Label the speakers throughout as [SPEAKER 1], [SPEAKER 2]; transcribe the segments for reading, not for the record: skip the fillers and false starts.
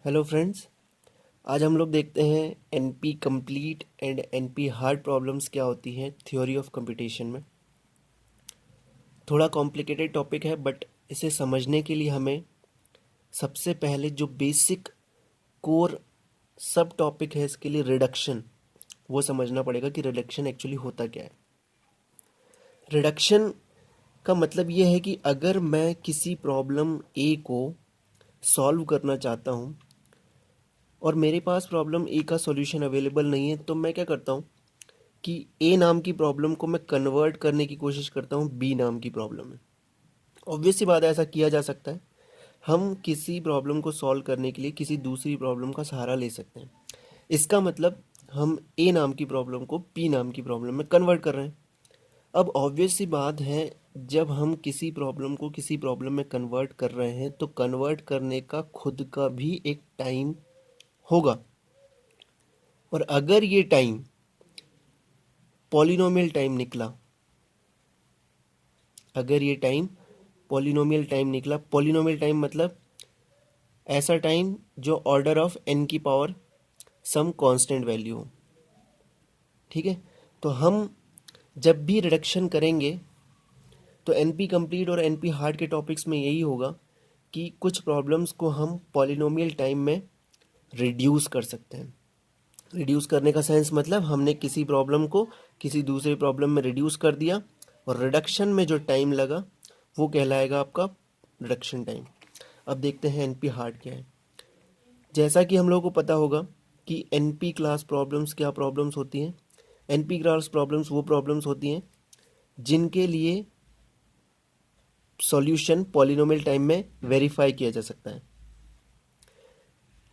[SPEAKER 1] Hello friends. आज हम लोग देखते हैं NP complete and NP hard problems क्या होती हैं थ्योरी ऑफ कंप्यूटेशन में। थोड़ा कॉम्प्लिकेटेड टॉपिक है बट इसे समझने के लिए हमें सबसे पहले जो बेसिक कोर सब टॉपिक है इसके लिए रिडक्शन, वो समझना पड़ेगा कि रिडक्शन एक्चुअली होता क्या है। रिडक्शन का मतलब ये है कि अगर मैं किसी प्रॉब्लम ए को सॉल्व करना चाहता हूँ और मेरे पास प्रॉब्लम ए का सॉल्यूशन अवेलेबल नहीं है, तो मैं क्या करता हूँ कि ए नाम की प्रॉब्लम को मैं कन्वर्ट करने की कोशिश करता हूँ बी नाम की प्रॉब्लम में। ऑब्वियस सी बात है, ऐसा किया जा सकता है। हम किसी प्रॉब्लम को सॉल्व करने के लिए किसी दूसरी प्रॉब्लम का सहारा ले सकते हैं। इसका मतलब हम ए नाम की प्रॉब्लम को पी नाम की प्रॉब्लम में कन्वर्ट कर रहे हैं। अब ऑब्वियस सी बात है, जब हम किसी प्रॉब्लम को किसी प्रॉब्लम में कन्वर्ट कर रहे हैं तो कन्वर्ट करने का खुद का भी एक टाइम होगा, और अगर ये टाइम पॉलिनोमियल टाइम निकला, अगर ये टाइम पॉलिनोमियल टाइम निकला, पॉलिनोमियल टाइम मतलब ऐसा टाइम जो ऑर्डर ऑफ एन की पावर सम कांस्टेंट वैल्यू हो, ठीक है। तो हम जब भी रिडक्शन करेंगे तो एनपी कंप्लीट और एनपी हार्ड के टॉपिक्स में यही होगा कि कुछ प्रॉब्लम्स को हम पॉलिनोमियल टाइम में रिड्यूस कर सकते हैं। रिड्यूस करने का सेंस मतलब हमने किसी प्रॉब्लम को किसी दूसरे प्रॉब्लम में रिड्यूस कर दिया, और रिडक्शन में जो टाइम लगा वो कहलाएगा आपका रिडक्शन टाइम। अब देखते हैं एनपी हार्ड क्या है। जैसा कि हम लोगों को पता होगा कि एनपी क्लास प्रॉब्लम्स क्या प्रॉब्लम्स होती हैं। एनपी क्लास प्रॉब्लम्स वो प्रॉब्लम्स होती हैं जिनके लिए सॉल्यूशन पॉलिनोमियल टाइम में वेरीफाई किया जा सकता है,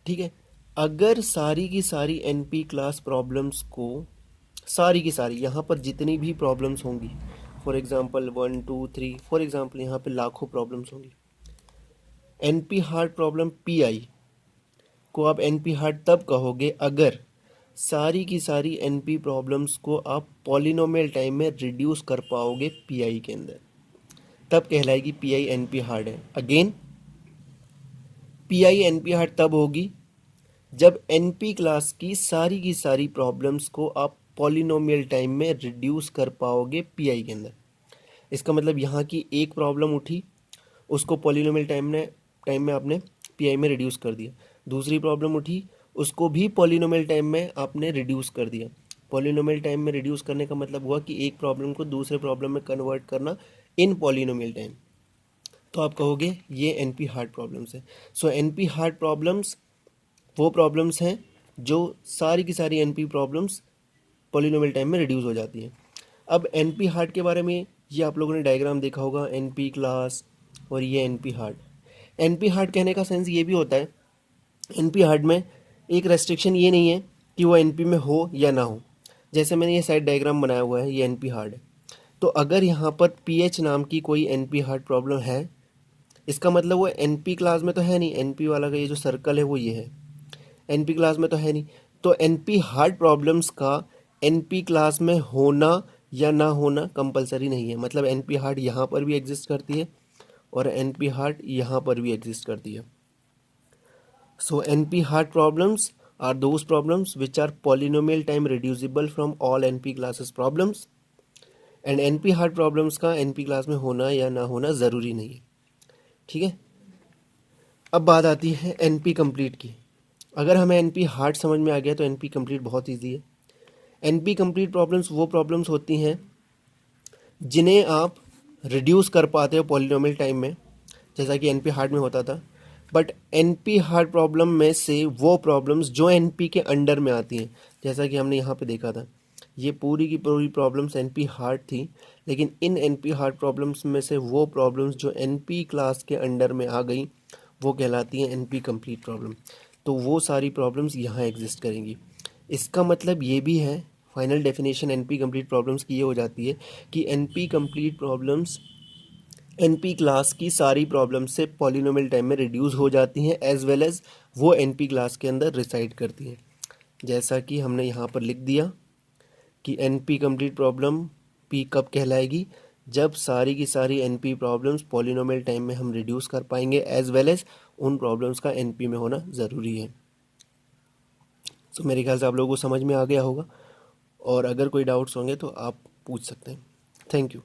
[SPEAKER 1] ठीक है। अगर सारी की सारी एनपी क्लास प्रॉब्लम्स को, सारी की सारी यहाँ पर जितनी भी प्रॉब्लम्स होंगी, फॉर एग्जांपल 1 2 3, फॉर एग्जांपल यहाँ पे लाखों प्रॉब्लम्स होंगी, एनपी हार्ड प्रॉब्लम पीआई को आप एनपी हार्ड तब कहोगे अगर सारी की सारी एनपी प्रॉब्लम्स को आप पॉलिनोमियल टाइम में रिड्यूस कर पाओगे पीआई के अंदर, तब कहलाएगी पीआई एनपी हार्ड है। अगेन, पीआई एनपी हार्ड तब होगी जब एनपी क्लास की सारी प्रॉब्लम्स को आप पॉलिनोमियल टाइम में रिड्यूस कर पाओगे पीआई के अंदर। इसका मतलब यहाँ की एक प्रॉब्लम उठी, उसको पॉलिनोमियल टाइम में आपने पीआई में रिड्यूस कर दिया। दूसरी प्रॉब्लम उठी, उसको भी पॉलिनोमियल टाइम में आपने रिड्यूस कर दिया। पॉलिनोमियल टाइम में रिड्यूस करने का मतलब हुआ कि एक प्रॉब्लम को दूसरे प्रॉब्लम में कन्वर्ट करना इन पॉलिनोमियल टाइम। तो आप कहोगे ये एनपी हार्ड प्रॉब्लम्स है। सो एनपी हार्ड प्रॉब्लम्स वो प्रॉब्लम्स हैं जो सारी की सारी एनपी प्रॉब्लम्स पॉलिनोमियल टाइम में रिड्यूस हो जाती हैं। अब एनपी हार्ड के बारे में ये आप लोगों ने डायग्राम देखा होगा, एनपी क्लास और ये एनपी हार्ड। एनपी हार्ड कहने का सेंस ये भी होता है, एनपी हार्ड में एक रेस्ट्रिक्शन ये नहीं है कि वो एनपी में हो या ना हो। जैसे मैंने ये साइड डायग्राम बनाया हुआ है, ये एनपी हार्ड है। तो अगर यहाँ पर पीएच नाम की कोई एनपी हार्ड प्रॉब्लम है, इसका मतलब वो एनपी क्लास में तो है नहीं। एनपी वाला का ये जो सर्कल है वो ये है, एनपी क्लास में तो है नहीं। तो एनपी हार्ड प्रॉब्लम्स का एनपी क्लास में होना या ना होना कंपलसरी नहीं है। मतलब एनपी हार्ड यहाँ पर भी एग्जिस्ट करती है और एनपी हार्ड यहाँ पर भी एग्जिस्ट करती है। So NP hard problems are those problems which are polynomial time reducible from all NP classes problems, and NP hard problems का एनपी क्लास में होना या ना होना ज़रूरी नहीं है, ठीक है। अब बात आती है एनपी कंप्लीट की। अगर हमें एनपी हार्ड समझ में आ गया तो एनपी कंप्लीट बहुत ईजी है। एनपी कंप्लीट प्रॉब्लम्स वो प्रॉब्लम्स होती हैं जिन्हें आप रिड्यूस कर पाते हो पॉलिनोमियल टाइम में, जैसा कि एनपी हार्ड में होता था। बट एनपी हार्ड प्रॉब्लम में से वो प्रॉब्लम्स जो एनपी के अंडर में आती हैं, जैसा कि हमने यहाँ पे देखा था, ये पूरी की पूरी प्रॉब्लम्स एनपी हार्ड थी, लेकिन इन एनपी हार्ड प्रॉब्लम्स में से वो प्रॉब्लम्स जो एनपी क्लास के अंडर में आ गई वो कहलाती हैं एनपी कंप्लीट प्रॉब्लम। तो वो सारी प्रॉब्लम्स यहाँ एग्जिस्ट करेंगी। इसका मतलब ये भी है, final definition NP complete problems की ये हो जाती है कि NP complete problems NP class की सारी प्रॉब्लम से पॉलिनोमियल टाइम में रिड्यूस हो जाती हैं, एज वेल एज वो एनपी क्लास के अंदर रिसाइड करती हैं। जैसा कि हमने यहाँ पर लिख दिया कि एनपी कंप्लीट प्रॉब्लम पी कब कहलाएगी, जब सारी की सारी एनपी प्रॉब्लम्स पॉलिनोमियल टाइम में हम रिड्यूस कर पाएंगे, एज वेल एज उन प्रॉब्लम्स का एनपी में होना ज़रूरी है। तो मेरे ख्याल से आप लोगों को समझ में आ गया होगा, और अगर कोई डाउट्स होंगे तो आप पूछ सकते हैं। Thank you.